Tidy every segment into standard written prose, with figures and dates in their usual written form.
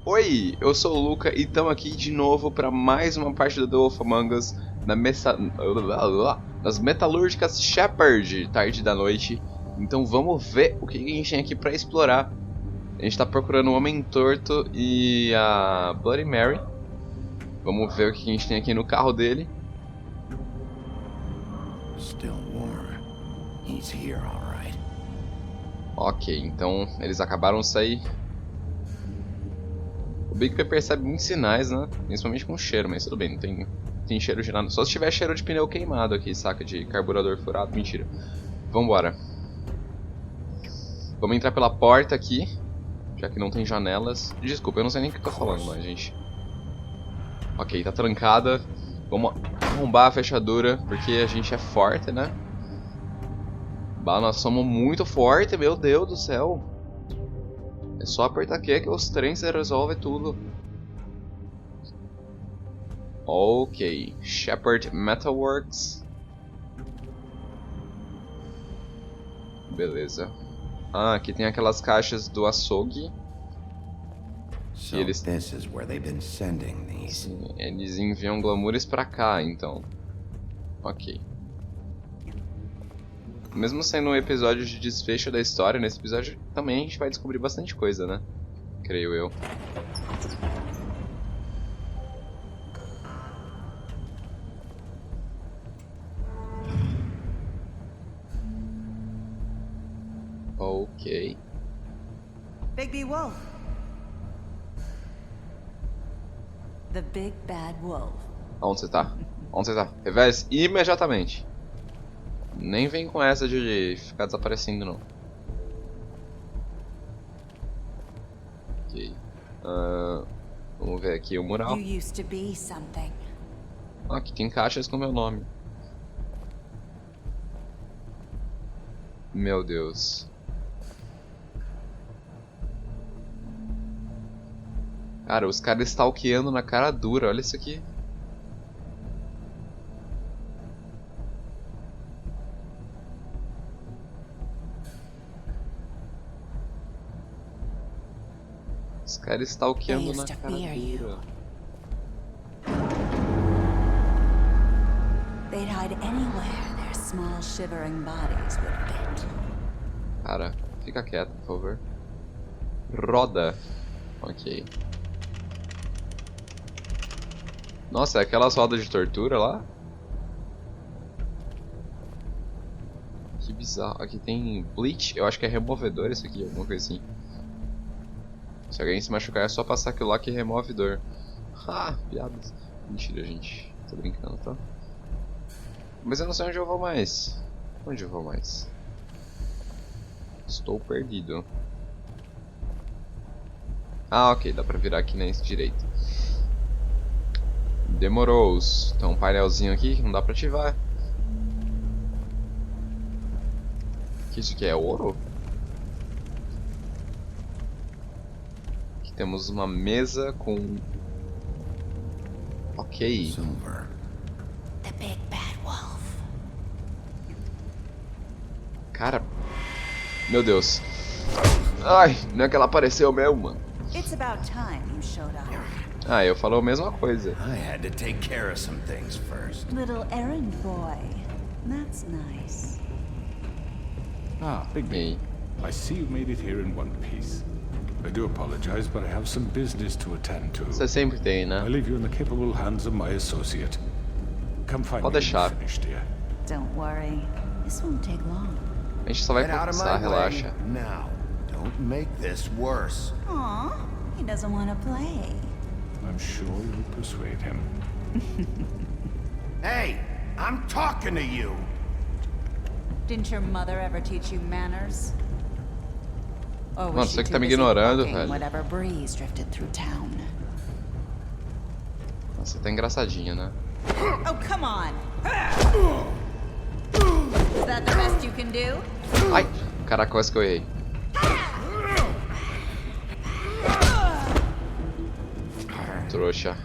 Oi, eu sou o Lucca e estamos aqui de novo para mais uma parte do The Wolf Among Us nas metalúrgicas Shepherd, tarde da noite. Então vamos ver o que a gente tem aqui para explorar. A gente está procurando o Homem Torto e a Bloody Mary. Vamos ver o que a gente tem aqui no carro dele. Still warm. He's here, all right. Ok, então eles acabaram de sair. O Bigby percebe muitos sinais, né? Principalmente com cheiro, mas tudo bem, não tem cheiro de nada. Só se tiver cheiro de pneu queimado aqui, saca? De carburador furado, mentira. Vambora. Vamos entrar pela porta aqui, já que não tem janelas. Desculpa, eu não sei nem o que eu tô falando, mas gente. Ok, tá trancada. Vamos arrombar a fechadura, porque a gente é forte, né? Bah, nós somos muito fortes, meu Deus do céu. É só apertar aqui que os trens resolvem tudo. Ok, Shepherd Metalworks. Beleza. Ah, aqui tem aquelas caixas do açougue. So this is where they've been sending these. Sim, eles enviam glamoures pra cá, então. Ok. Mesmo sendo um episódio de desfecho da história, nesse episódio também a gente vai descobrir bastante coisa, né? Creio eu. Ok. Bigby Wolf. The Big Bad Wolf. Onde você tá? Onde você tá? Revés imediatamente. Nem vem com essa de ficar desaparecendo, não. Ok. Vamos ver aqui o mural. You used to be something. Ah, aqui tem caixas com meu nome. Meu Deus. Cara, os caras stalkeando na cara dura, olha isso aqui. Os caras stalkeando na cara dura. They'd hide anywhere their small shivering bodies would fit. Cara, fica quieto, por favor. Roda. Ok. Nossa, é aquelas rodas de tortura lá? Que bizarro. Aqui tem bleach. Eu acho que é removedor isso aqui, alguma coisa assim. Se alguém se machucar é só passar aquilo lá que remove dor. Ah, piadas. Mentira, gente. Tô brincando, tá? Mas eu não sei onde eu vou mais. Onde eu vou mais? Estou perdido. Ah, ok. Dá pra virar aqui nesse direito. Demorou. Tem um painelzinho aqui que não dá pra ativar. Que isso aqui é ouro? Aqui temos uma mesa com... Ok. Silver. The Big Bad Wolf. Cara... Meu Deus. Ai, não é que ela apareceu mesmo, mano. It's about time you showed up. Ah, eu falo a mesma coisa. I had to take care of some things first. Little errand boy. That's nice. Ah, Bigby. Ei. I see you made it here in one piece. I do apologize, but I have some business to attend to. Você sempre tem, I né? leave you in the capable hands of my associate. Come find Pode me deixar. when you're finished, dear. Don't worry. This won't take long. A gente só vai Get out of conversar, my way relaxa. now. Don't make this worse. Aw, he doesn't want to play. I'm sure you'll persuade him. Hey, I'm talking to you. Didn't your mother ever teach you manners? Or Mano, was você she que too tá me busy ignorando, fucking velho. whatever breeze drifted through town? Nossa, tá engraçadinha, né? Oh, come on! Is that the best you can do? Ai! Caraca, quase que eu errei. Trouxa.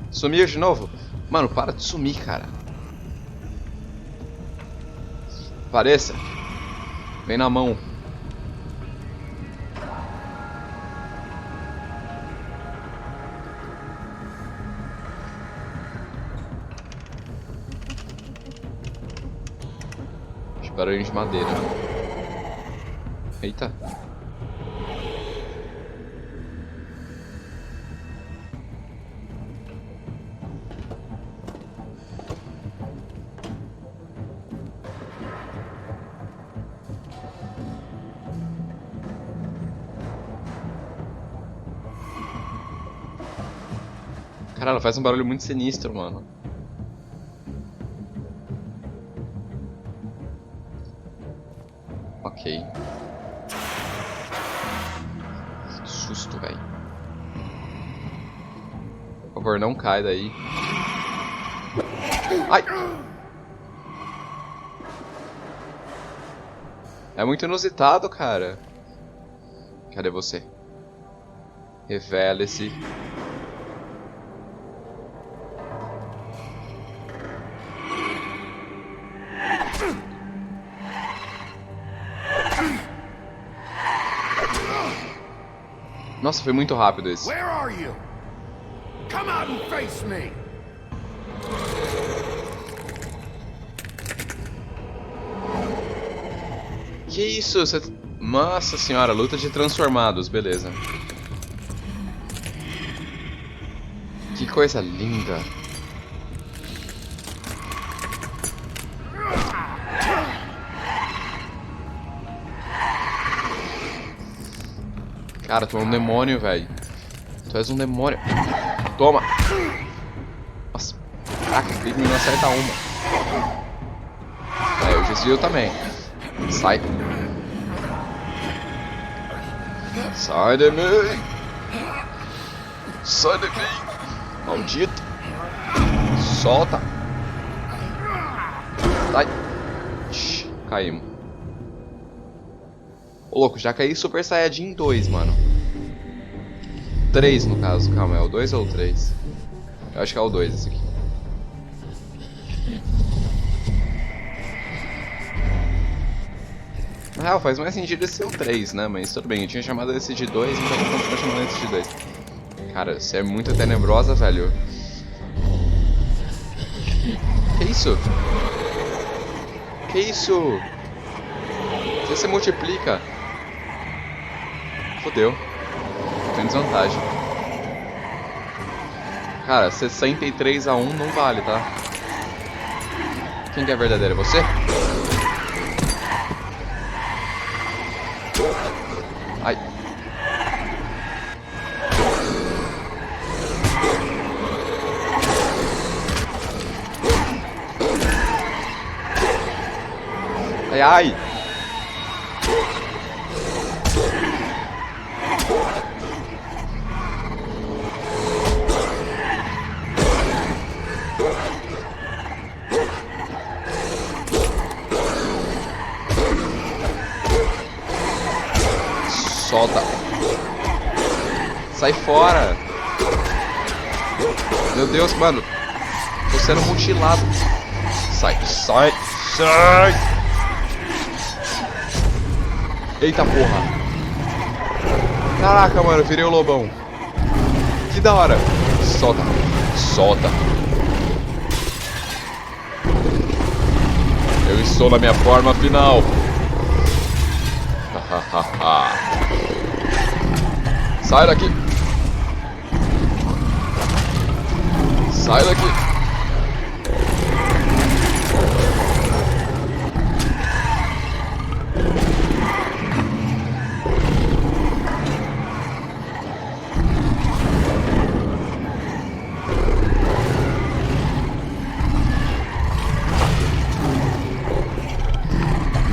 Sumiu de novo? Mano, para de sumir, cara. Apareça. Vem na mão. Barulho de madeira. Eita. Caralho, faz um barulho muito sinistro, mano. Ok. Que susto, velho. Por favor, não cai daí. Ai! É muito inusitado, cara. Cadê você? Revele-se. Nossa, foi muito rápido esse. Where are you? Come out and face me. Que isso? Você... Nossa senhora, luta de transformados, beleza. Que coisa linda. Cara, tu é um demônio, velho. Tu és um demônio. Toma. Nossa. Caraca, o Bigby não acerta uma. É, eu desvio também. Sai. Sai de mim. Sai de mim. Maldito. Solta. Sai. Caímos. Ô louco, já caí Super Saiyajin 2, mano. 3 no caso, calma, é o 2 ou o 3? Eu acho que é o 2 esse aqui. Na real, faz mais sentido esse ser o 3, né? Mas tudo bem, eu tinha chamado esse de 2, então vou continuar chamando esse de 2. Cara, você é muito tenebrosa, velho. Que isso? Que isso? Você se multiplica. Fodeu. Tem desvantagem. Cara, 63 a 1 não vale, tá? Quem que é verdadeiro? Você? Ai. Ai, ai. Solta. Sai fora. Meu Deus, mano. Tô sendo mutilado. Sai, sai, sai. Eita porra. Caraca, mano, eu virei o lobão. Que da hora. Solta, solta. Eu estou na minha forma final. Sai daqui. Sai daqui.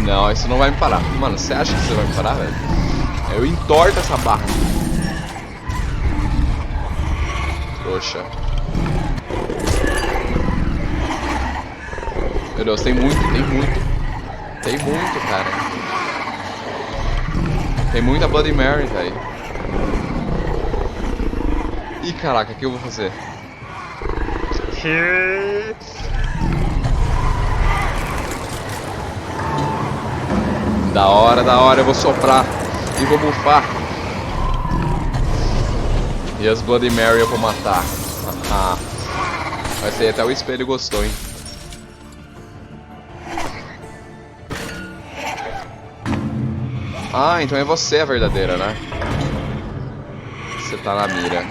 Não, isso não vai me parar. Mano, você acha que você vai me parar, velho? Eu entorto essa barra. Trouxa. Meu Deus, tem muito, tem muito. Tem muito, cara. Tem muita Bloody Mary, velho. Ih, caraca, o que eu vou fazer? Da hora, eu vou soprar e vou bufar. E as Bloody Mary eu vou matar. Vai ser até o espelho gostou, hein? Ah, então é você a verdadeira, né? Você tá na mira.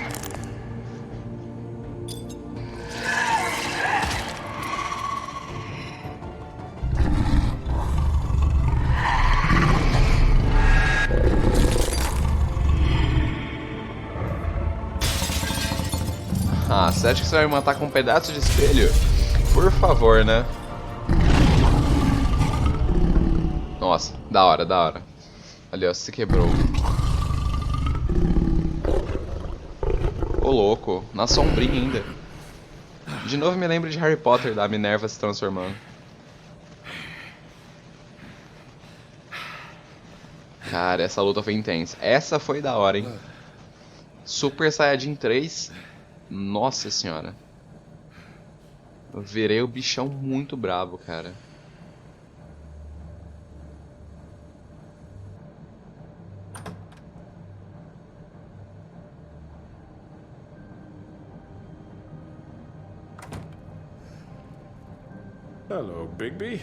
Ah, você acha que você vai me matar com um pedaço de espelho? Por favor, né? Nossa, da hora, da hora. Ali, ó, se quebrou. Ô, louco, na sombrinha ainda. De novo me lembro de Harry Potter, da Minerva se transformando. Cara, essa luta foi intensa. Essa foi da hora, hein? Super Saiyajin 3. Nossa senhora. Eu virei o bichão muito brabo, cara. Hello, Bigby.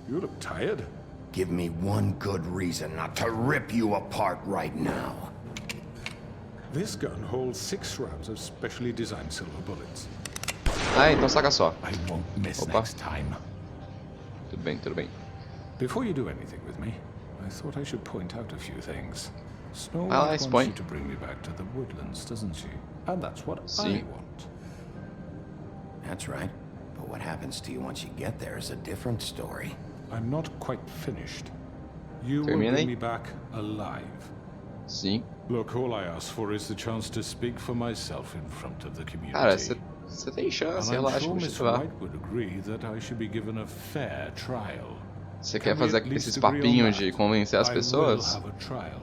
You look tired. Give me one good reason not to rip you apart right now. This gun holds 6 rounds of specially designed silver bullets. Ah, então saca só. I won't miss Opa. next time. Tudo bem, tudo bem. Before you do anything with me, I thought I should point out a few things. Snow Ah, White nice wants point. you to bring me back to the woodlands, doesn't she? And that's what See. I want. That's right. But what happens to you once you get there is a different story. I'm not quite finished. You will Termina aí. bring me back alive. Sim. Look, all I ask for is the chance to speak for myself in front of the community. Cara, você tem chance, And I'm relaxa, sure deixa Miss eu levar. White would agree that I should be given a fair trial. Você Can quer we fazer at least esses agree on papinhos that? de convencer as I pessoas? will have a trial.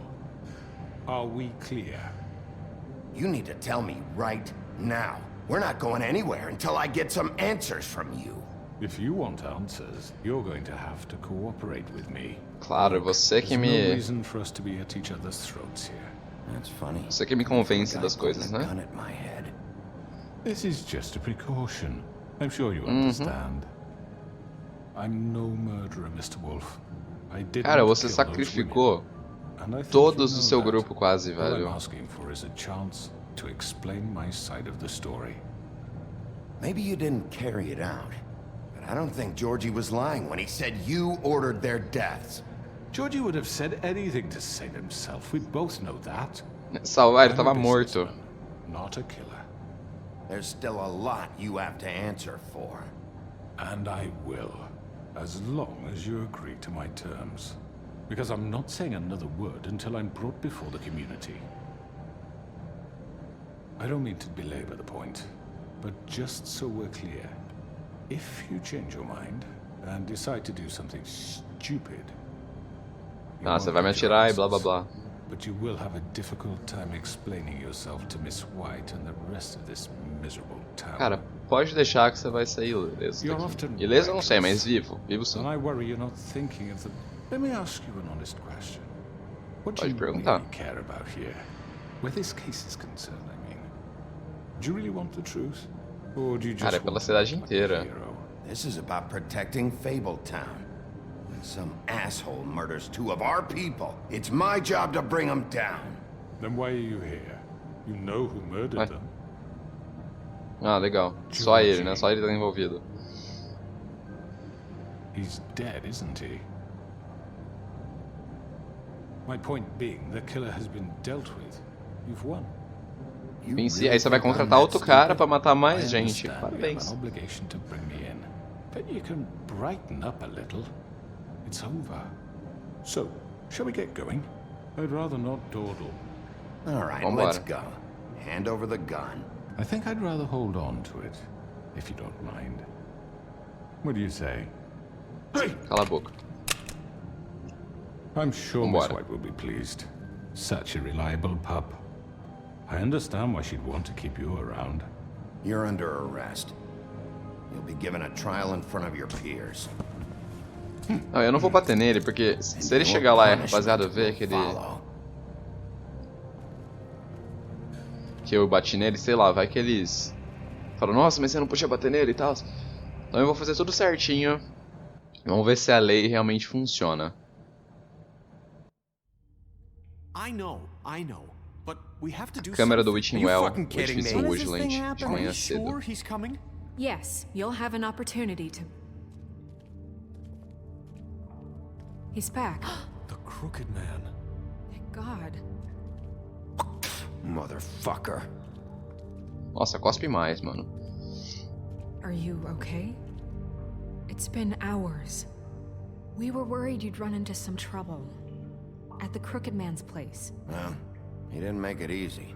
Are we clear? You need to tell me right now. We're not going anywhere until I get some answers from you. If you want answers, you're going to have to cooperate with me. Claro, você que There's no me... reason for us to be at each other's throats here. That's funny. Você que me convence das coisas, Gun né? at my head. This is just a precaution. I'm sure you understand. I'm no murderer, Mr. Wolf. I didn't Cara, você kill those sacrificou women. And I think todos you do know seu that. grupo quase, All I'm velho. asking for is a chance to explain my side of the story. Maybe you didn't carry it out. But I don't think Georgie was lying when he said you ordered their deaths. Georgie would have said anything to save himself. We both know that. Salvar, ele I'm a tava morto. businessman, not a killer. There's still a lot you have to answer for. And I will, as long as you agree to my terms. Because I'm not saying another word until I'm brought before the community. I don't mean to belabor the point, but just so we're clear, if you change your mind and decide to do something stupid, you Ah, você won't vai me get your atirar e blá blá answers. blá. But you will have a difficult time explaining yourself to Miss White and the rest of this miserable town. Cara, pode deixar que você vai sair ileso You're daqui. often Ileso eu não sei, reckless. mas vivo. Vivo sim. And I worry you're not thinking of the... Let me ask you an honest question. What do Pode you perguntar. really care about here? Where this case is concerned, I mean. Do you really want the truth? Or do you just Cara, é pela want to cidade look like a inteira. hero? This is about protecting Fabletown. When some asshole murders 2 of our people, it's my job to bring them down. Then why are you here? You know who murdered Ué. them. Ah, legal. Só ele, né? Só ele tá envolvido. He's dead, isn't he? My point being, the killer has been dealt with. You've won. You Venci. really Aí você vai think I'm contratar that outro cara stupid? pra matar I mais gente. understand you have Parabéns. an obligation to bring me in, but you can brighten up a little. It's over. So, shall we get going? I'd rather not dawdle. All right, Vambora. let's go. Hand over the gun. I think I'd rather hold on to it, if you don't mind. What do you say? Hey! Cala a boca. I'm sure Miss Vambora. White will be pleased. Such a reliable pup. I understand why she'd want to keep you around. You're under arrest. You'll be given a trial in front of your peers. Não, eu não vou bater nele, porque se ele chegar lá e a rapaziada ver que ele... Follow. que eu bati nele, sei lá, vai que eles falam, nossa, mas você não podia bater nele e tal. Então eu vou fazer tudo certinho. Vamos ver se a lei realmente funciona. I know. But we have to do Câmera do something. Witching Are you Well, fucking o kidding edifício me? hoje, Lente, de Are manhã you cedo. sure he's coming? Yes, you'll have an opportunity to... He's back. The Crooked Man. Thank God. Motherfucker. Nossa, cospe mais, mano. Are you okay? It's been hours. We were worried you'd run into some trouble. At the Crooked Man's place. Well, he didn't make it easy.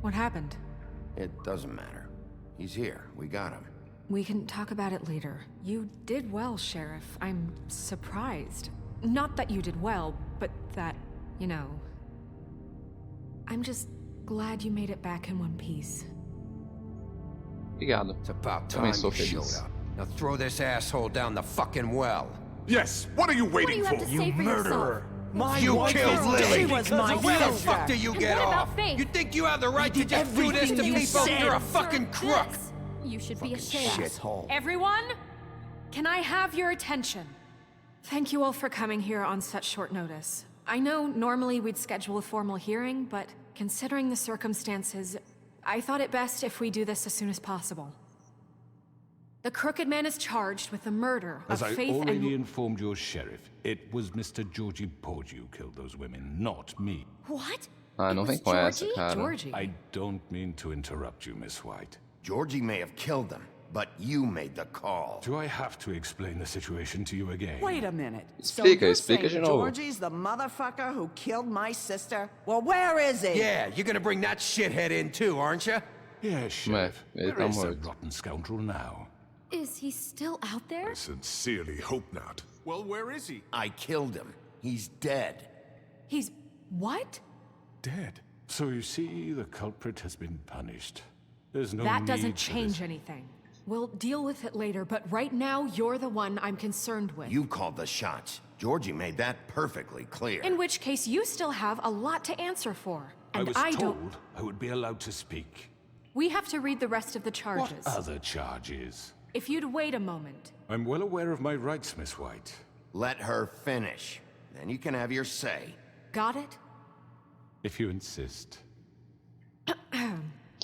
What happened? It doesn't matter. He's here. We got him. We can talk about it later. You did well, Sheriff. I'm surprised. Not that you did well, but that, you know... I'm just glad you made it back in one piece. Obrigado. It's about Também time sou you showed feliz. up. Now throw this asshole down the fucking well. Yes, what are you What do waiting you have for? to say for yourself? My You wife killed is Lily. dead because of Where the you. fuck do you And get what about off? Faith? You think you have the right to did just do this to everything you people? said. You're a fucking Sir, crook. this- You should be ashamed. Shithole. Everyone, can I have your attention? Thank you all for coming here on such short notice. I know normally we'd schedule a formal hearing, but considering the circumstances, I thought it best if we do this as soon as possible. The Crooked Man is charged with the murder As of I Faith already and... informed your sheriff, it was Mr. Georgie Porgy who killed those women, not me. What? Ah, It não was vem com essa, Georgie? cara. Georgie. I don't mean to interrupt you, Miss White. Georgie may have killed them, but you made the call. Do I have to explain the situation to you again? Wait a minute. Explica, you're explica de saying novo. Georgie's the motherfucker who killed my sister? Well, where is he? Yeah, you're gonna bring that shithead in too, aren't you? Yes, Sheriff. ele Where tá is that morto. rotten scoundrel now? Is he still out there? I sincerely hope not. Well, where is he? I killed him. He's dead. He's... what? Dead. So you see, the culprit has been punished. There's no That need doesn't for change this. anything. We'll deal with it later, but right now, you're the one I'm concerned with. You called the shots. Georgie made that perfectly clear. In which case, you still have a lot to answer for. I And was I told don't... I would be allowed to speak. We have to read the rest of the What charges. other charges? If you'd wait a moment. I'm well aware of my rights, Miss White. Let her finish. Then you can have your say. Got it? If you insist.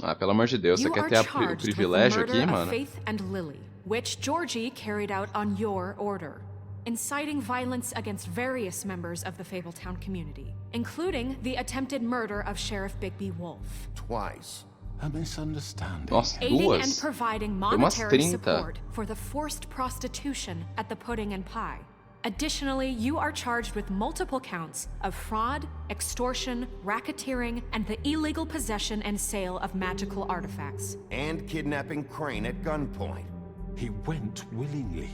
Ah, pelo amor de Deus, você You quer are ter o charged with the privilégio murder aqui, of mano? Faith and Lily, which Georgie carried out on your order, inciting violence against various members of the Fabletown community, including the attempted murder of Sheriff Bigby Wolf. Twice. A misunderstanding. Nossa, Aiding and duas? providing umas monetary 30. support for the forced prostitution at the Pudding and Pie. Additionally, you are charged with multiple counts of fraud, extortion, racketeering, and the illegal possession and sale of magical artifacts. And kidnapping Crane at gunpoint. He went willingly.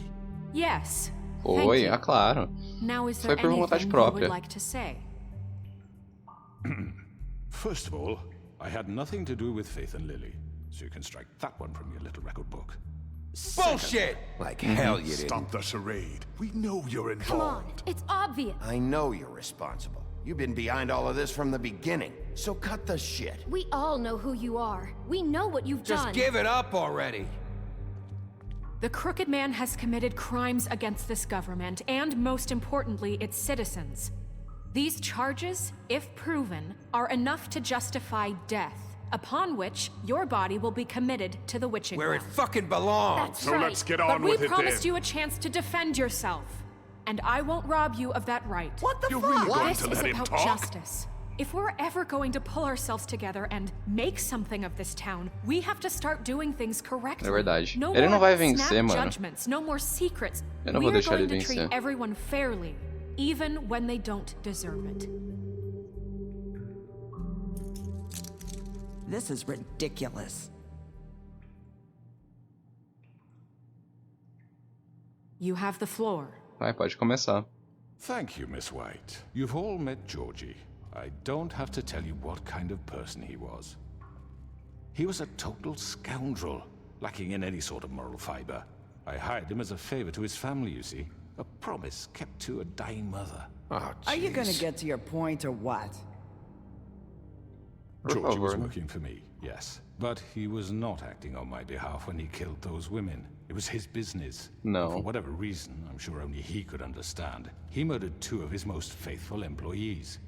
Yes. Foi, Thank you. ah, claro. Now, is Foi there por vontade anything you would própria. like to say? First of all, I had nothing to do with Faith and Lily, so you can strike that one from your little record book. Bullshit! Like hell you didn't. Stop the charade. We know you're Come on, involved. it's obvious. I know you're responsible. You've been behind all of this from the beginning. So cut the shit. We all know who you are. We know what you've Just done. give it up already. The Crooked Man has committed crimes against this government and, most importantly, its citizens. These charges, if proven, are enough to justify death, upon which your body will be committed to the witching Where it well. fucking belongs. That's So right. let's get But on we with it promised then. you a chance to defend yourself, and I won't rob you of that right. What the You're fuck? really going This to is let him about talk? justice. If we're ever going to pull ourselves together and make something of this town, we have to start doing things correctly. É verdade. No Ele não more vai vencer, snap mano. judgments, no more secrets. Eu não we vou are deixar ele going to treat vencer. everyone fairly, even when they don't deserve it. This is ridiculous. You have the floor. Vai, pode começar. Thank you, Miss White. You've all met Georgie. I don't have to tell you what kind of person he was. He was a total scoundrel, lacking in any sort of moral fiber. I hired him as a favor to his family, you see. A promise kept to a dying mother. Oh, Are you gonna jeez. get to your point or what? Georgie was favor. working for me, yes. But he was not acting on my behalf when he killed those women. It was his business. No. And for whatever reason, I'm sure only he could understand, he murdered 2 of his most faithful employees.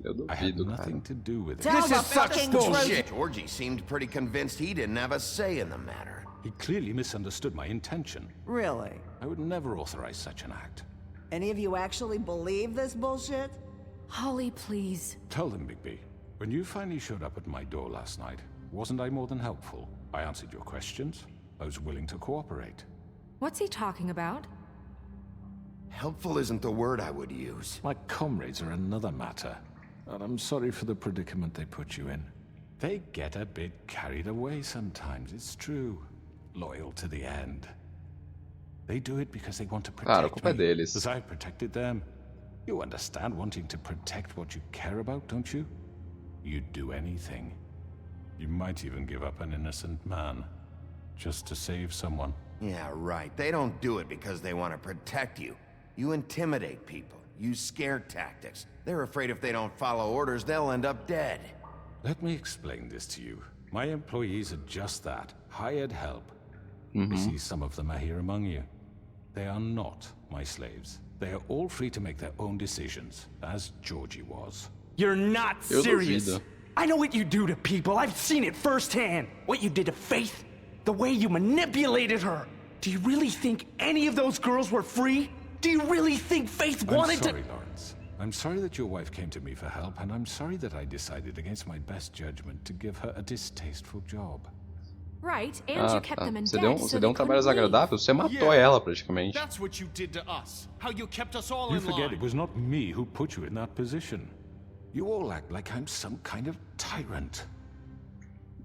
Eu I had duvido, nothing cara. to do with it. Tell This the is such fucking bullshit. truth. Georgie seemed pretty convinced he didn't have a say in the matter. He clearly misunderstood my intention. Really? I would never authorize such an act. Any of you actually believe this bullshit? Holly, please. Tell them, Bigby. When you finally showed up at my door last night, wasn't I more than helpful? I answered your questions. I was willing to cooperate. What's he talking about? Helpful isn't the word I would use. My comrades are another matter. And I'm sorry for the predicament they put you in. They get a bit carried away sometimes, it's true. Loyal to the end. They do it because they want to Claro, a protect culpa é me, deles. as I protected them. You understand wanting to protect what you care about, don't you? You'd do anything. You might even give up an innocent man, just to save someone. Yeah, right. They don't do it because they want to protect you. You intimidate people, use scare tactics. They're afraid if they don't follow orders, they'll end up dead. Let me explain this to you. My employees are just that, hired help. I see some of them are here among you. They are not my slaves. They are all free to make their own decisions, as Georgie was. You're not Eu serious. duvido. I know what you do to people. I've seen it firsthand. What you did to Faith, the way you manipulated her. Do you really think any of those girls were free? Do you really think Faith I'm wanted sorry, Lawrence. I'm sorry that your wife came to me for help, and I'm sorry that I decided against my best judgment to give her a distasteful job. Right, and Ah, you kept tá. them in Você debt, deu so um they trabalho couldn't leave. desagradável? Você matou Yeah. ela, praticamente. That's what you did to us. How you kept us all You in forget line. it was not me who put you in that position. You all act like I'm some kind of tyrant.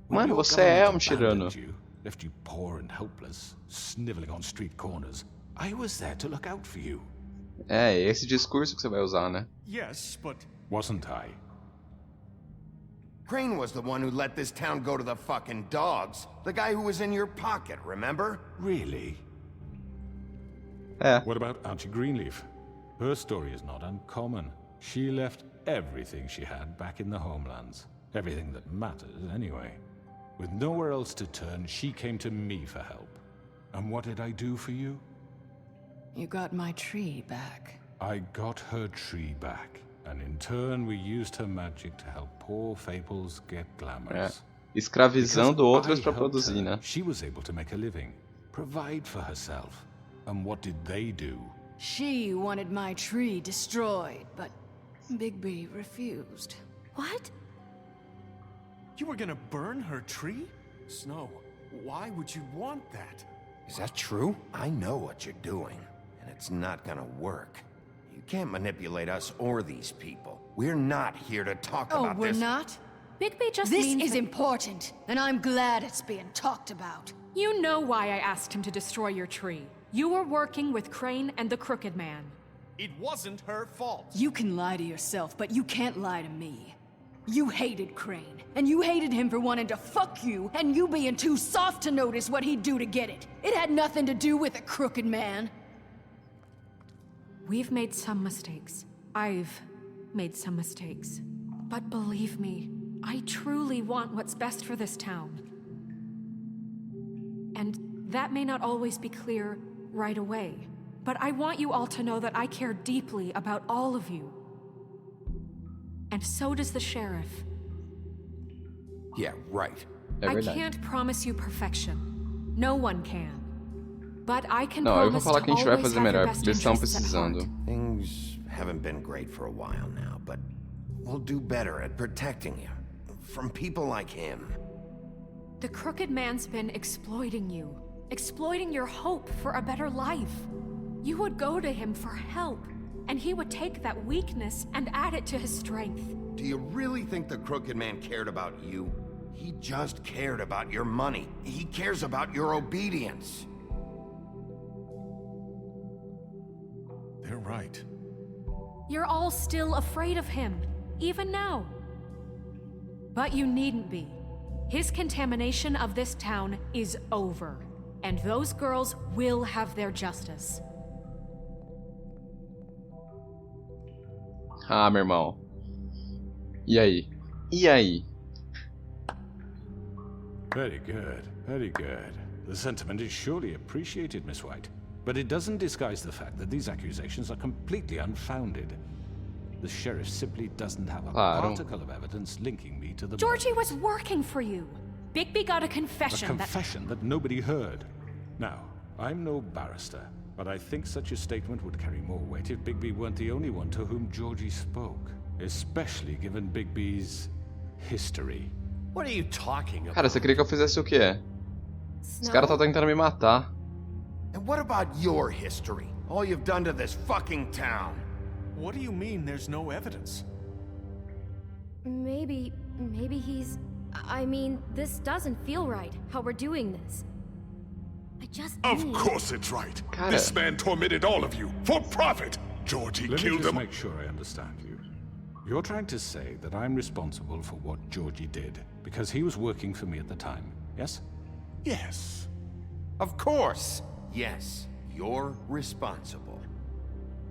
When Mano, your você é government tirano. abandoned you, left you poor and helpless, sniveling on street corners, I was there to look out for you. É, esse discurso que você vai usar, né? Yes, but Wasn't I? Crane was the one who let this town go to the fucking dogs. The guy who was in your pocket, remember? Really? É. What about Auntie Greenleaf? Her story is not uncommon. She left everything she had back in the homelands. Everything that matters, anyway. With nowhere else to turn, she came to me for help. And what did I do for you? You got my tree back. I got her tree back. And in turn, we used her magic to help poor Fables get É. glamorous. Escravizando Because outros I pra helped produzir, her, né? She was able to make a living, provide for herself. And what did they do? She wanted my tree destroyed, but Bigby refused. What? you were gonna burn her tree? Snow, why would you want that? Is that true? I know what you're doing, and it's not gonna work. You can't manipulate us or these people. We're not here to talk Oh, about we're this. not? Bigby just This means is that important, and I'm glad it's being talked about. you know why I asked him to destroy your tree. You were working with Crane and the Crooked Man. It wasn't her fault. You can lie to yourself, but you can't lie to me. You hated Crane, and you hated him for wanting to fuck you, and you being too soft to notice what he'd do to get it. It had nothing to do with a crooked man. We've made some mistakes. I've made some mistakes. But believe me, I truly want what's best for this town. And that may not always be clear right away. But I want you all to know that I care deeply about all of you. And so does the sheriff. Yeah, right. É I verdade. can't promise you perfection. No one can. But I can Não, eu vou promise falar to que a gente vai always fazer have your melhor, best porque eles estão interests at heart. precisando. Things haven't been great for a while now, but we'll do better at protecting you. From people like him. The Crooked Man's been exploiting you. Exploiting your hope for a better life. You would go to him for help, and he would take that weakness and add it to his strength. Do you really think the Crooked Man cared about you? He just cared about your money. He cares about your obedience. They're right. You're all still afraid of him, even now. But you needn't be. His contamination of this town is over, and those girls will have their justice. Ah, meu irmão. E aí? E aí? Very good, very good. The sentiment is surely appreciated, Miss White. But it doesn't disguise the fact that these accusations are completely unfounded. The sheriff simply doesn't have a Claro. particle of evidence linking me to the Georgie murders. was working for you. Bigby got a A confession confession that nobody heard. Now, I'm no barrister, but I think such a statement would carry more weight if Bigby weren't the only one to whom Georgie spoke, especially given Bigby's history. What are you talking about? Cara, você queria que eu fizesse o quê? Os caras estão tentando me matar. And what about your history? All you've done to this fucking town? What do you mean there's no evidence? Maybe he's... I mean, this doesn't feel right, how we're doing this. I just Of need... course it's right. Cara. This man tormented all of you for profit. Georgie Let me killed just him. make sure I understand you. You're trying to say that I'm responsible for what Georgie did because he was working for me at the time, yes? Yes. Of course. Yes, you're responsible.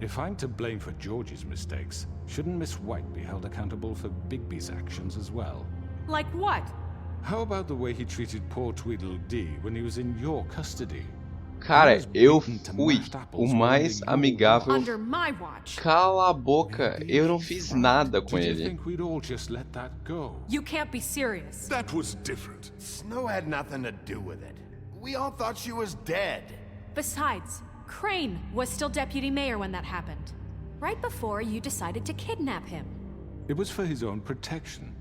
If I'm to blame for Georgie's mistakes, shouldn't Miss White be held accountable for Bigby's actions as well? Like what? How about the way he treated poor Tweedledee when he was in your custody? Cara, eu fui o mais amigável. Under my watch. Cala a boca, eu não fiz nada com Did you ele. think we'd all just let that go? You can't be serious. That was different. Snow had nothing to do with it. We all thought she was dead. Besides, Crane was still deputy mayor when that happened. Right before you decided to kidnap him. It was for his own protection.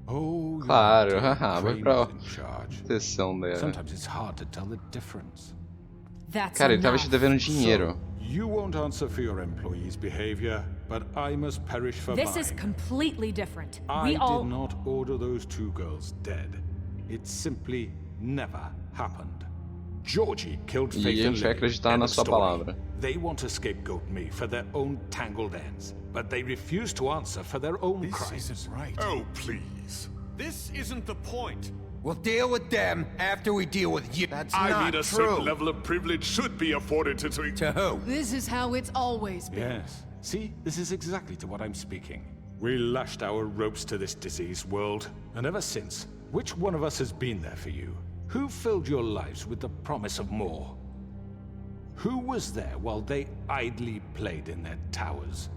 Oh, Claro, yeah, haha, vai Crane pra was in charge. sessão dela. Sometimes it's hard to tell the difference. That's Cara, ele tava enough. te devendo dinheiro. You won't answer for your employees' behavior, but I must perish for This mine. is completely different. I We all... did not order those two girls dead. It simply never happened. Georgie killed E Faith a and gente vai Lily. acreditar End na of sua story. palavra. They want to scapegoat me for their own tangled ends, but they refuse to answer for their own This crimes. isn't right. Oh, please. This isn't the point. We'll deal with them after we deal with you. That's I not mean, a true. certain level of privilege should be afforded to... To who? This is how it's always been. Yes. See, this is exactly to what I'm speaking. We lashed our ropes to this diseased world, and ever since, which one of us has been there for you? Who filled your lives with the promise of more? Who was there while they idly played in their towers,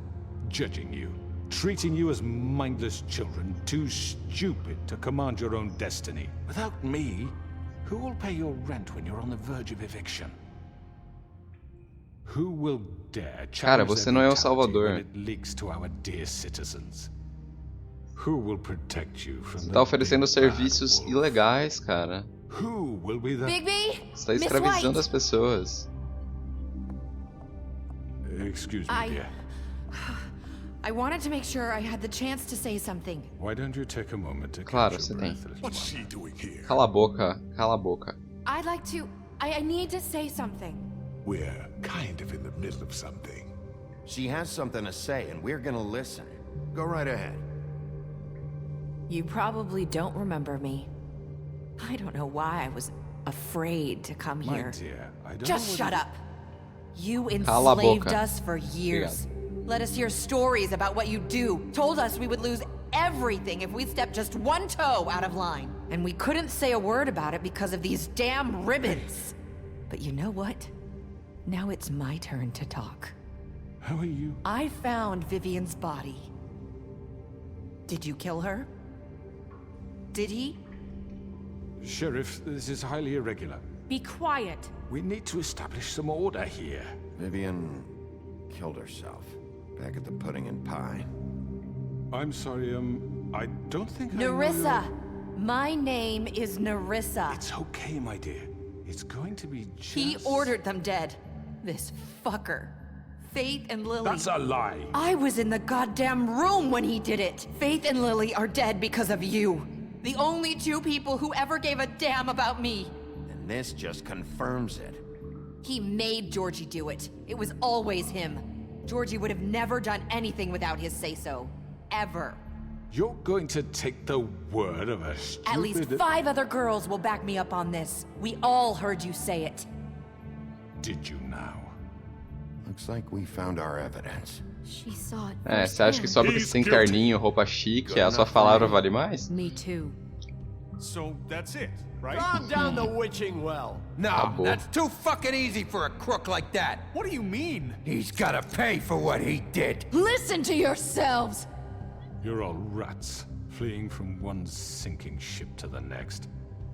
judging you, treating you as mindless children, too stupid to command your own destiny? Without me, who will pay your rent when you're on the verge of eviction? Who will dare Cara, challenge você their não é o brutality Salvador. when it leaks to our dear citizens? Who will protect you from Você the tá oferecendo big bad serviços wolf? ilegais, cara. Who will be the... Bigby? Você tá Miss escravizando White. as pessoas. Excuse me, I- dear. I wanted to make sure I had the chance to say something. Why don't you take a moment to Claro, catch você your tem. breath a little What's while? she doing here? Cala a boca, cala a boca. I'd like to... I need to say something. We're kind of in the middle of something. She has something to say, and we're gonna listen. Go right ahead. You probably don't remember me. I don't know why I was afraid to come My here. dear, I don't Just know shut whether- up. You Cala a enslaved boca. us for years. Let us hear stories about what you do. Told us we would lose everything if we stepped just one toe out of line. And we couldn't say a word about it because of these damn ribbons. But you know what? Now it's my turn to talk. How are you? I found Vivian's body. Did you kill her? Did he? Sheriff, this is highly irregular. Be quiet. We need to establish some order here. Vivian killed herself back at the Pudding and Pie. I'm sorry, I don't think I know Nerissa! your- My name is Nerissa. It's okay, my dear. It's going to be just... He ordered them dead. This fucker. Faith and Lily. That's a lie. I was in the goddamn room when he did it. Faith and Lily are dead because of you. The only two people who ever gave a damn about me. And this just confirms it. He made Georgie do it. It was always him. Georgie would have never done anything without his say-so. Ever. You're going to take the word of a stupid... At least 5 other girls will back me up on this. We all heard you say it. Did you now? Looks like we found our evidence. She saw it É, você acha que só porque você tem carninho, roupa chique, a sua palavra vale mais? Me too. So that's it, right? Calm down the witching well. Tá No, bom. that's too fucking easy for a crook like that. What do you mean? He's gotta pay for what he did. Listen to yourselves! You're all rats, fleeing from one sinking ship to the next.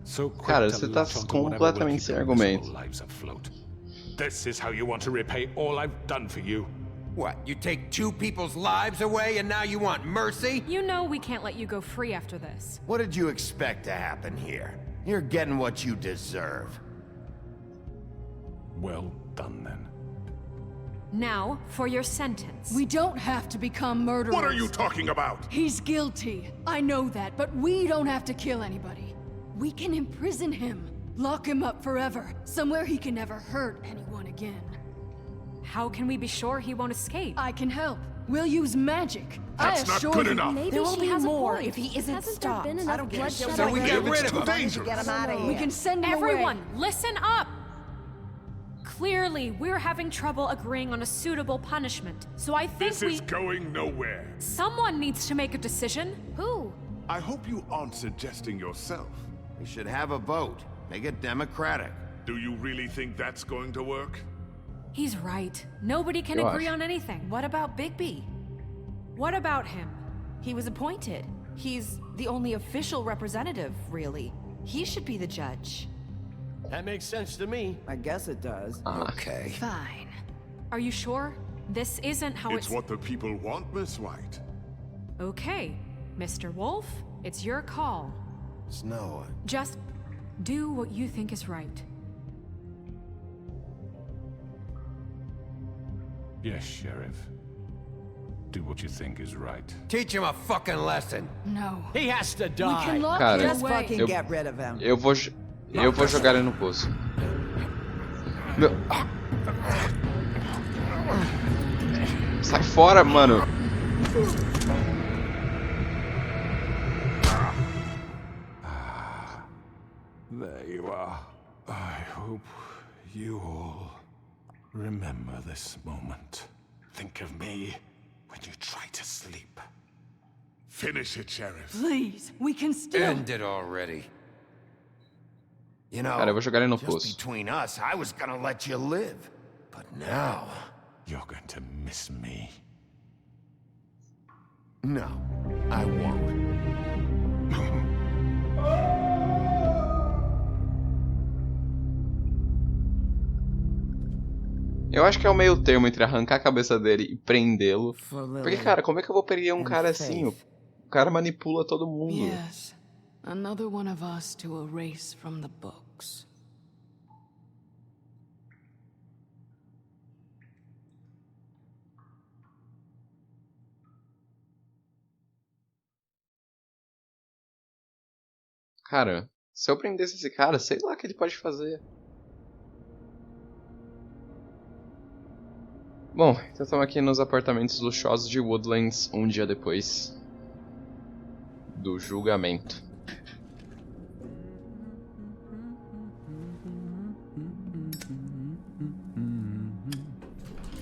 So quick Cara, to você tá latch onto whatever will completamente keep sem your miserable argumento. lives afloat. This is how you want to repay all I've done for you. What, you take two people's lives away and now you want mercy? You know we can't let you go free after this. What did you expect to happen here? You're getting what you deserve. Well done, then. Now, for your sentence. We don't have to become murderers. What are you talking about? He's guilty. I know that, but we don't have to kill anybody. We can imprison him. Lock him up forever. Somewhere he can never hurt anyone again. How can we be sure he won't escape? I can help. We'll use magic. That's I not assure good you. enough. Maybe There will she be has more a point. if he isn't Hasn't stopped. there been I enough don't get bloodshed it. So we already? get rid of him. Dangerous. Get him out of here. We can send him Everyone, away. listen up! Clearly, we're having trouble agreeing on a suitable punishment, so I think This is going nowhere. Someone needs to make a decision. Who? I hope you aren't suggesting yourself. We should have a vote. Make it democratic. Do you really think that's going to work? He's right. Nobody can Gosh. agree on anything. What about Bigby? What about him? He was appointed. He's the only official representative, really. He should be the judge. That makes sense to me. I guess it does. Okay. Fine. Are you sure? This isn't how It's what the people want, Miss White. Okay, Mr. Wolf, it's your call. Snow. Just do what you think is right. Yes, Sheriff. Do what you think is right. Teach him a fucking lesson. No. He has to We die. can lock Cara, him Just away. fucking get rid of him. Eu vou jogar ele no poço. Meu... Sai fora, mano. There you are. I hope you all remember this moment. Think of me when you try to sleep. Finish it, Sheriff. Please, we can still. End it already. You know, Cara, eu vou jogar ele no just poço. between us, I was gonna let you live. But now... You're going to miss me. No, I won't. Eu acho que é o meio termo entre arrancar a cabeça dele e prendê-lo. Porque, cara, como é que eu vou prender um cara assim? O cara manipula todo mundo. Yes. Another one of us to erase from the books. Cara, se eu prendesse esse cara, sei lá o que ele pode fazer. Bom, então estamos aqui nos apartamentos luxuosos de Woodlands, um dia depois do julgamento.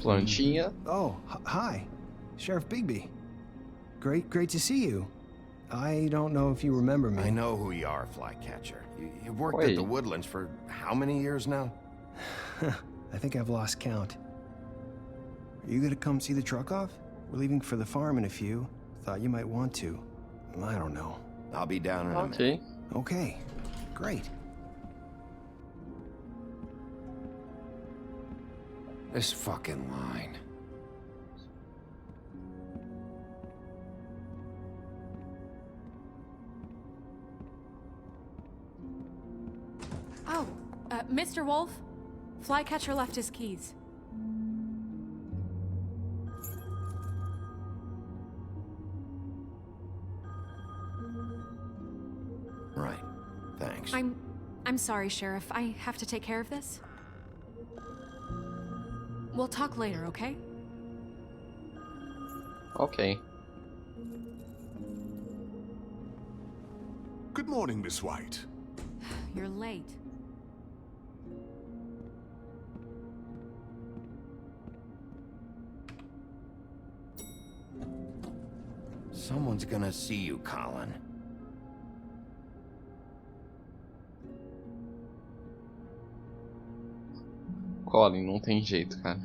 Plantinha. Oh, hi. Sheriff Bigby. Great to see you. I don't know if you remember me. I know who you are, Flycatcher. You've worked Wait. at the Woodlands for how many years now? I think I've lost count. Are you gonna come see the truck off? We're leaving for the farm in a few. Thought you might want to. I don't know. I'll be down in a minute. Ok. Okay, great. This fucking line. Oh, Mr. Wolf, Flycatcher left his keys. Right. Thanks. I'm sorry, Sheriff. I have to take care of this. We'll talk later, okay? Ok. Good morning, Miss White. You're late. Someone's gonna see you, Colin. Colin, não tem jeito, cara.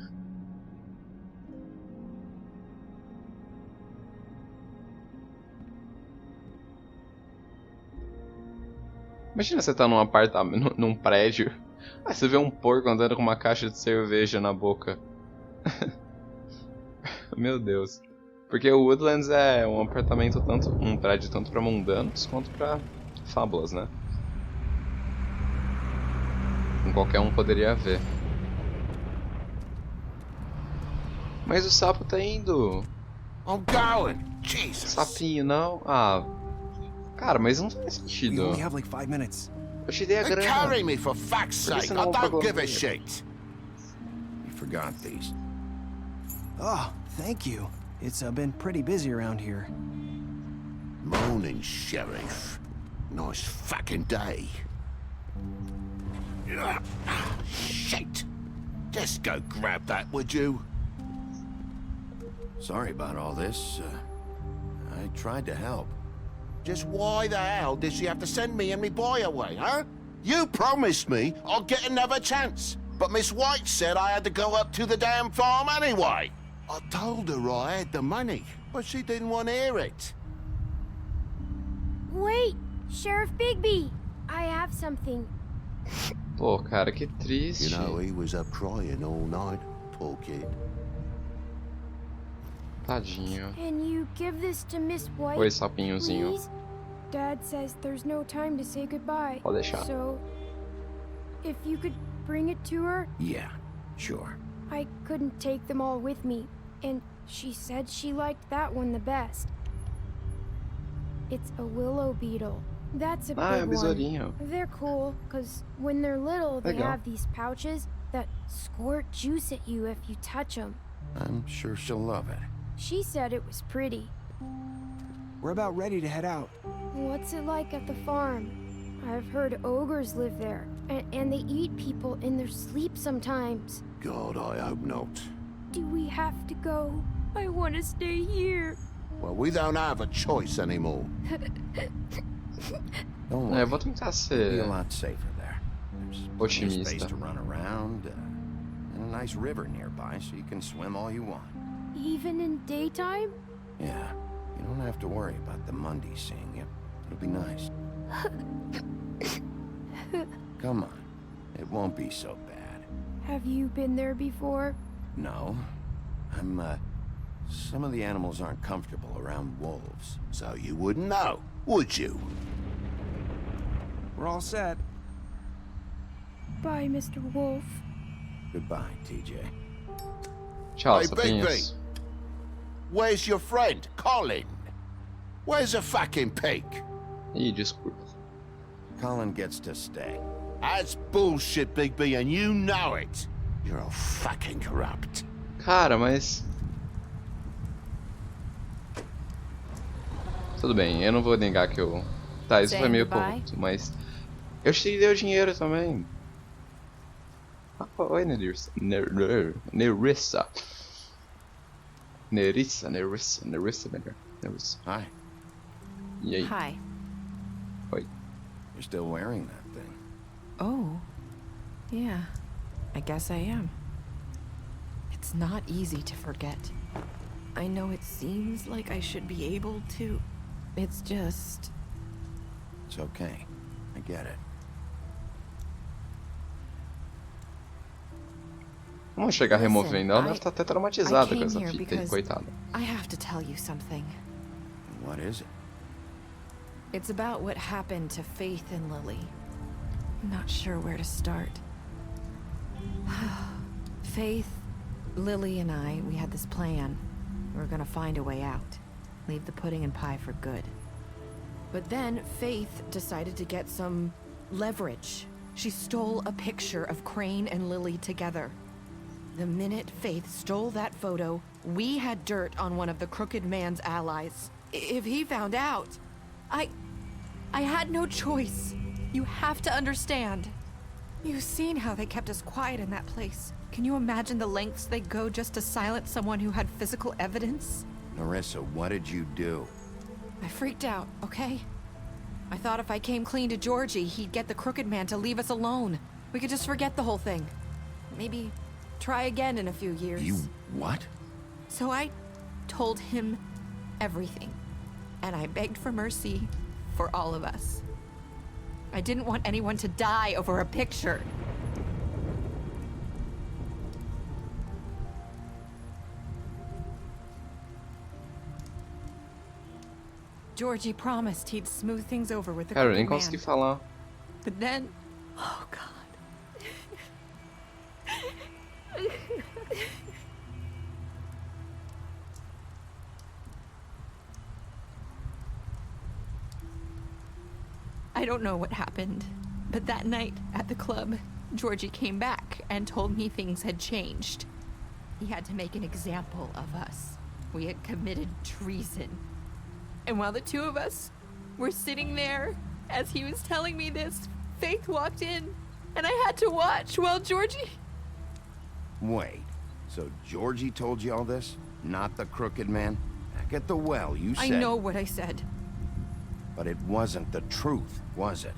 Imagina você tá num apartamento, num prédio, aí você vê um porco andando com uma caixa de cerveja na boca. Meu Deus. Porque o Woodlands é um apartamento tanto, um prédio tanto pra mundanos quanto pra fábulas, né? Qualquer um poderia ver. Mas o sapo tá indo. I'm going. Jesus. Sapinho, não? Ah. Cara, mas não faz sentido. We only have like 5 minutes. Eu te dei a grana. Carry me for fuck's sake. I don't give a shit. You forgot these. Oh, thank you. It's been pretty busy around here. Morning, Sheriff. Nice fucking day. Shit. Just go grab that, would you? Sorry about all this. I tried to help. Just why the hell did she have to send me and me boy away, huh? You promised me I'll get another chance. But Miss White said I had to go up to the damn farm anyway. I told her I had the money, but she didn't want to hear it. Wait, Sheriff Bigby. I have something. Pô, cara, que triste. You know, he was up crying all night, poor kid. Tadinho. Can you give this to Miss White? Oi, sapinhozinho. Please? Dad says there's no time to say goodbye. Pode deixar. So, if you could bring it to her? Yeah, sure. I couldn't take them all with me, and she said she liked that one the best. It's a willow beetle. That's a big besourinho. one. They're cool, because when they're little, they have these pouches that squirt juice at you if you touch them. I'm sure she'll love it. She said it was pretty. We're about ready to head out. What's it like at the farm? I've heard ogres live there, and they eat people in their sleep sometimes. God, I hope not. Do we have to go? I want to stay here. Well, we don't have a choice anymore. Don't worry. Eu vou tentar ser Be a lot safer there. There's plenty of space otimista. to run around, and a nice river nearby, so you can swim all you want. Even in daytime? Yeah, you don't have to worry about the Monday seeing you. It'll be nice. Come on, it won't be so bad. Have you been there before? No, some of the animals aren't comfortable around wolves. So you wouldn't know, would you? We're all set. Bye, Mr. Wolf. Goodbye, TJ. Tchau, Hey, sapinhos. Bigby. Where's your friend, Colin? Where's the fucking pig? Ih, desculpa. Colin gets to stay. That's bullshit, Bigby, and you know it. You're all fucking corrupt. Cara, mas... Tudo bem, eu não vou negar que eu... Tá, isso foi meio corrupto, mas... Eu te dei o dinheiro também. Ah, oi, Nerissa. Nerissa. Nerissa melhor. Nerissa. Hi. E aí? Hi. Oi. You're still wearing that thing. Oh. Yeah. I guess I am. It's not easy to forget. I know it seems like I should be able to. It's just... It's okay. I get it. Vamos chegar removendo. Ela deve estar até traumatizada com essa fita aí, coitada. I have to tell you something. What is it? It's about what happened to Faith and Lily. I'm not sure where to start. Faith, Lily, and I, we had this plan. We were gonna find a way out. Leave the pudding and pie for good. But then Faith decided to get some leverage. She stole a picture of Crane and Lily together. The minute Faith stole that photo, we had dirt on one of the crooked man's allies. If he found out, I had no choice. You have to understand. You've seen how they kept us quiet in that place. Can you imagine the lengths they go just to silence someone who had physical evidence? Nerissa, what did you do? I freaked out, okay? I thought if I came clean to Georgie, he'd get the crooked man to leave us alone. We could just forget the whole thing. Maybe try again in a few years. You what? So I told him everything, and I begged for mercy for all of us. I didn't want anyone to die over a picture. Georgie promised he'd smooth things over with the Cara, eu nem crooked consegui man. falar. But then, oh God. I don't know what happened, but that night at the club, Georgie came back and told me things had changed. He had to make an example of us. We had committed treason. And while the two of us were sitting there, as he was telling me this, Faith walked in, and I had to watch while Georgie... Wait, so Georgie told you all this? Not the crooked man? Back at the well, you said... I know what I said. But it wasn't the truth, was it?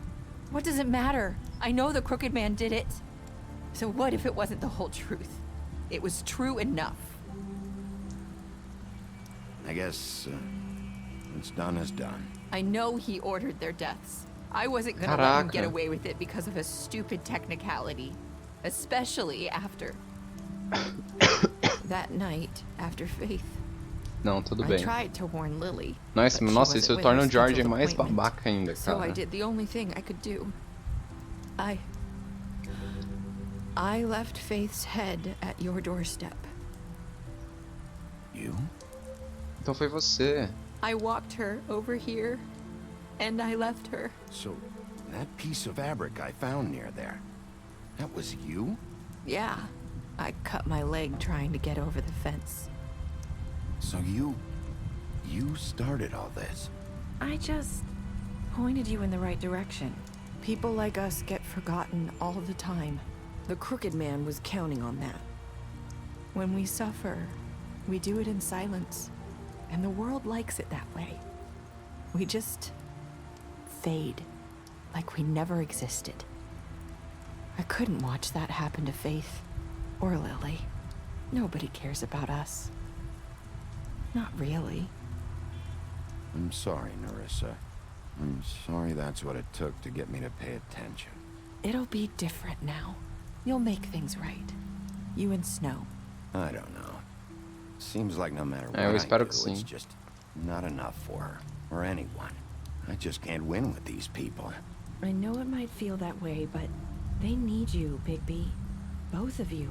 What does it matter? I know the crooked man did it. So what if it wasn't the whole truth? It was true enough. I guess, what's done is done. I know he ordered their deaths. I wasn't gonna let him get away with it because of a stupid technicality. Especially after... that night, after Faith. Não, tudo I bem. tried to warn Lily, Nossa, but she nossa, wasn't isso with torna us o George until the mais appointment. babaca ainda, So I cara. did the only thing I could do. I left Faith's head at your doorstep. You? Então foi você. I walked her over here, and I left her. So, that piece of fabric I found near there, that was you? Yeah, I cut my leg trying to get over the fence. So you started all this? I just pointed you in the right direction. People like us get forgotten all the time. The crooked man was counting on that. When we suffer, we do it in silence, and the world likes it that way. We just fade, like we never existed. I couldn't watch that happen to Faith or Lily. Nobody cares about us. Not really. I'm sorry, Nerissa. I'm sorry that's what it took to get me to pay attention. It'll be different now. You'll make things right. You and Snow. I don't know. Seems like no matter what eu I espero do, que sim. it's just not enough for her, or anyone. I just can't win with these people. I know it might feel that way, but they need you, Bigby. Both of you.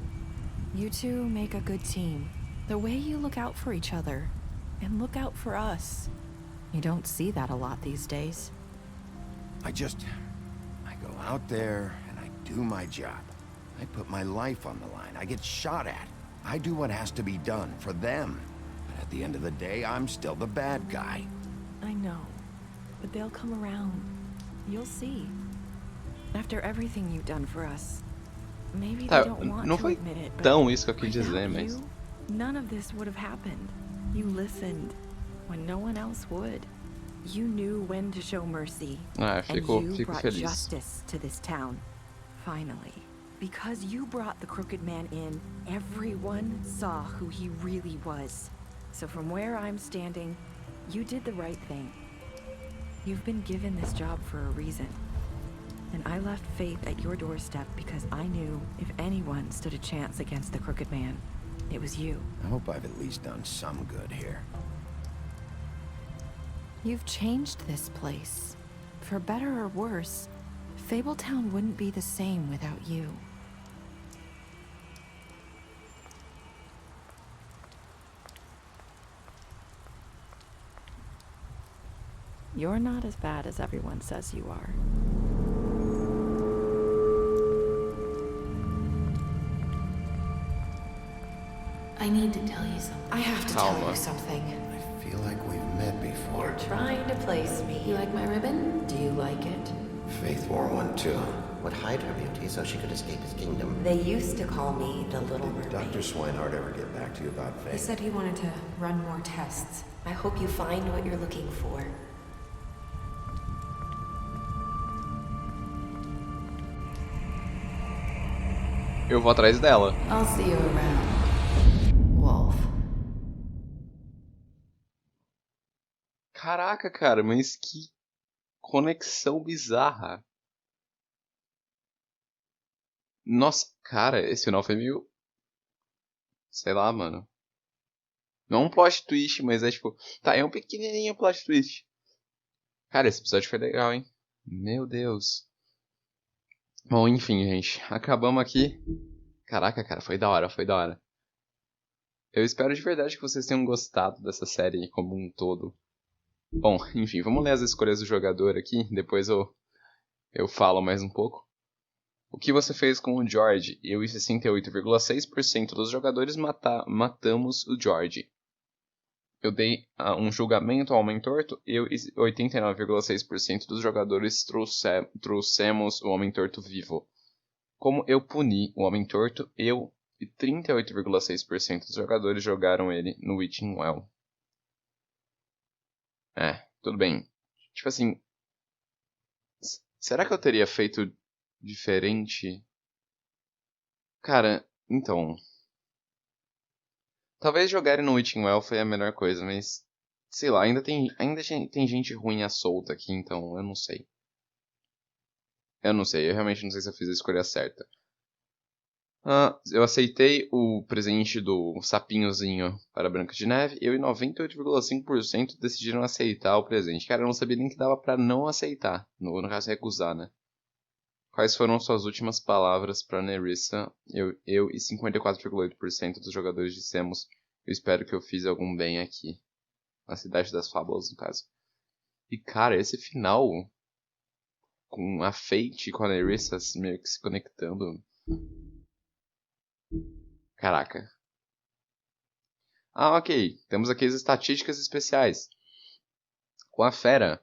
You two make a good team. The way you look out for each other, and look out for us. You don't see that a lot these days. I go out there and I do my job. I put my life on the line. I get shot at. I do what has to be done for them. But at the end of the day, I'm still the bad guy. I know, but they'll come around. You'll see. After everything you've done for us, maybe they don't want to admit it, but tão isso que eu quis dizer, without mas... you, none of this would have happened. You listened when no one else would. You knew when to show mercy, and you brought feliz. justice to this town. Finally. Because you brought the crooked man in, everyone saw who he really was. So from where I'm standing, you did the right thing. You've been given this job for a reason. And I left Faith at your doorstep because I knew if anyone stood a chance against the crooked man, it was you. I hope I've at least done some good here. You've changed this place. For better or worse, Fabletown wouldn't be the same without you. You're not as bad as everyone says you are. I need to tell you something. I have to tell you something. I feel like we've met before. You're trying to place me. You like my ribbon? Do you like it? Faith wore one too. Would hide her beauty so she could escape his kingdom. They used to call me the Little Mermaid. Did Dr. Swinehart ever get back to you about Faith? He said he wanted to run more tests. I hope you find what you're looking for. eu vou atrás dela. I'll see you around, Wolf. Caraca, cara, mas que conexão bizarra. Nossa, cara, esse final foi meio... Sei lá, mano. Não é um plot twist, mas é tipo... Tá, é um pequenininho plot twist. Cara, esse episódio foi legal, hein? Meu Deus. Bom, enfim, gente. Acabamos aqui. Caraca, cara, foi da hora, foi da hora. Eu espero de verdade que vocês tenham gostado dessa série como um todo. Bom, enfim, vamos ler as escolhas do jogador aqui. Depois eu falo mais um pouco. O que você fez com o George? Eu e 68,6% dos jogadores matamos o George. Eu dei um julgamento ao Homem Torto. Eu e 89,6% dos jogadores trouxemos o Homem Torto vivo. Como eu puni o Homem Torto, eu e 38,6% dos jogadores jogaram ele no Witching Well. Tudo bem. Tipo assim... Será que eu teria feito diferente? Cara, então... Talvez jogar ele no Witching Well foi a melhor coisa, mas... Sei lá, ainda tem gente ruim à solta aqui, então eu não sei. Eu realmente não sei se eu fiz a escolha certa. Eu aceitei o presente do sapinhozinho para Branca de Neve. Eu e 98,5% decidiram aceitar o presente. Cara, eu não sabia nem que dava pra não aceitar. No caso, recusar, né? Quais foram suas últimas palavras para Nerissa? Eu e 54,8% dos jogadores dissemos: eu espero que eu fiz algum bem aqui. Na Cidade das Fábulas, no caso. E, cara, esse final... Com a Fate e com a Nerissa meio que se conectando... Caraca. Ok. Temos aqui as estatísticas especiais. Com a Fera,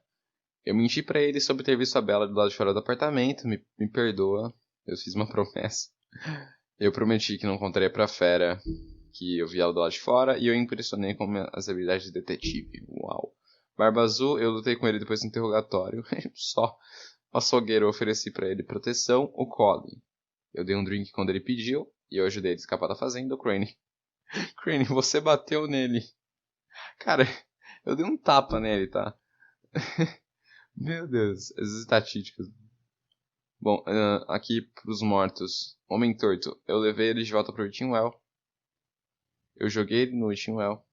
eu menti pra ele sobre ter visto a Bella do lado de fora do apartamento. Me perdoa. Eu fiz uma promessa. Eu prometi que não contaria pra Fera que eu vi ela do lado de fora. E eu impressionei com as habilidades de detetive. Uau. Barba Azul, eu lutei com ele depois do interrogatório. Só o açougueiro eu ofereci pra ele proteção. O Colin. Eu dei um drink quando ele pediu. E eu ajudei ele a escapar da fazenda. O Crane. Crane, você bateu nele. Cara, eu dei um tapa nele, tá? Meu Deus, as estatísticas. Bom, aqui pros mortos. Homem Torto, eu levei ele de volta pro Witching Well. Eu joguei ele no Witching Well.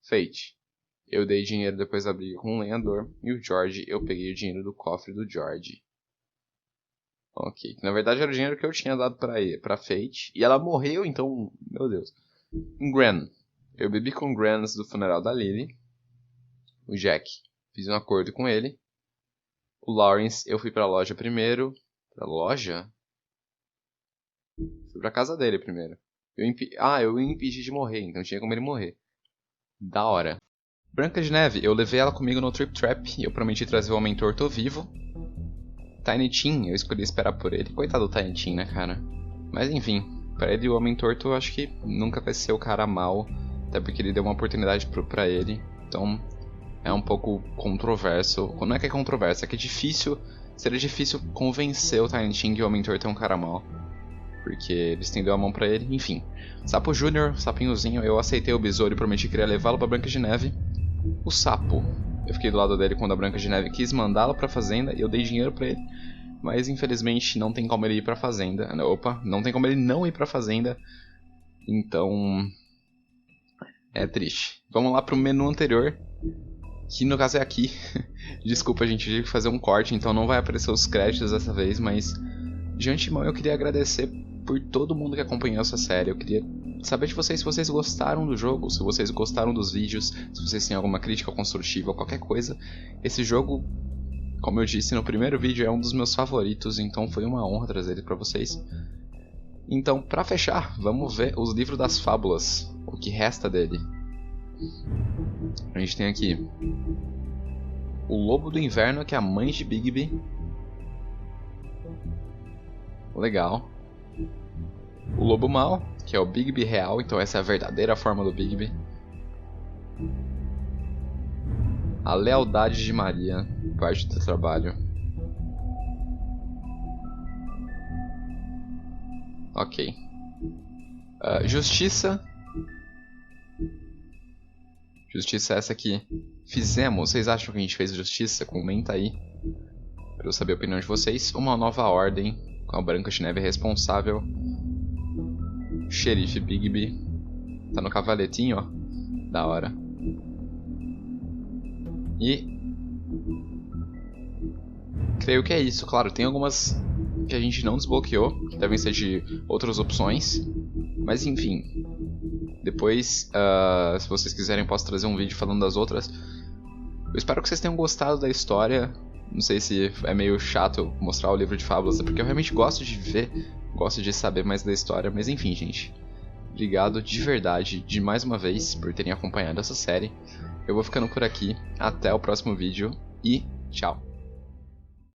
Fate, eu dei dinheiro depois da briga com o lenhador. E o George, eu peguei o dinheiro do cofre do George. Ok, na verdade era o dinheiro que eu tinha dado pra Fate. E ela morreu, então, meu Deus. Gran, eu bebi com Grans do funeral da Lily. O Jack, fiz um acordo com ele. O Lawrence, eu fui pra loja primeiro. Pra loja? Fui pra casa dele primeiro. Eu impedi de morrer, então tinha como ele morrer. Da hora. Branca de Neve, eu levei ela comigo no Trip Trap e eu prometi trazer o Homem Torto vivo. Tiny Tim, eu escolhi esperar por ele. Coitado do Tiny Tim, né, cara? Mas enfim, pra ele o Homem Torto eu acho que nunca vai ser o cara mal. Até porque ele deu uma oportunidade pra ele. Então é um pouco controverso. Não é que é controverso, é que é difícil. Seria difícil convencer o Tiny Tim que o Homem Torto é um cara mal. Porque ele estendeu a mão pra ele. Enfim, Sapo Júnior, sapinhozinho, eu aceitei o besouro e prometi que iria levá-lo pra Branca de Neve. O Sapo, eu fiquei do lado dele quando a Branca de Neve quis mandá-lo pra fazenda e eu dei dinheiro pra ele. Mas infelizmente não tem como ele ir pra fazenda. Não tem como ele não ir pra fazenda. Então... é triste. Vamos lá pro menu anterior. Que no caso é aqui. Desculpa, gente, eu tive que fazer um corte, então não vai aparecer os créditos dessa vez, mas... de antemão eu queria agradecer por todo mundo que acompanhou essa série. Eu queria saber de vocês se vocês gostaram do jogo, se vocês gostaram dos vídeos, se vocês têm alguma crítica construtiva ou qualquer coisa. Esse jogo, como eu disse no primeiro vídeo, é um dos meus favoritos, então foi uma honra trazer ele pra vocês. Então, pra fechar, vamos ver os livros das fábulas, o que resta dele. A gente tem aqui o Lobo do Inverno, que é a mãe de Bigby. Legal. O Lobo Mau, que é o Bigby real, então essa é a verdadeira forma do Bigby. A Lealdade de Maria, parte do trabalho. Ok. Justiça. Justiça é essa aqui. Fizemos. Vocês acham que a gente fez justiça? Comenta aí. Pra eu saber a opinião de vocês. Uma nova ordem. Com a Branca de Neve responsável. Xerife Bigby. Tá no cavaletinho, ó. Da hora. E... creio que é isso. Claro, tem algumas que a gente não desbloqueou. Que devem ser de outras opções. Mas enfim. Depois, se vocês quiserem, posso trazer um vídeo falando das outras. Eu espero que vocês tenham gostado da história. Não sei se é meio chato mostrar o livro de fábulas, porque eu realmente gosto de ver, gosto de saber mais da história. Mas enfim, gente. Obrigado de verdade, de mais uma vez, por terem acompanhado essa série. Eu vou ficando por aqui. Até o próximo vídeo e tchau.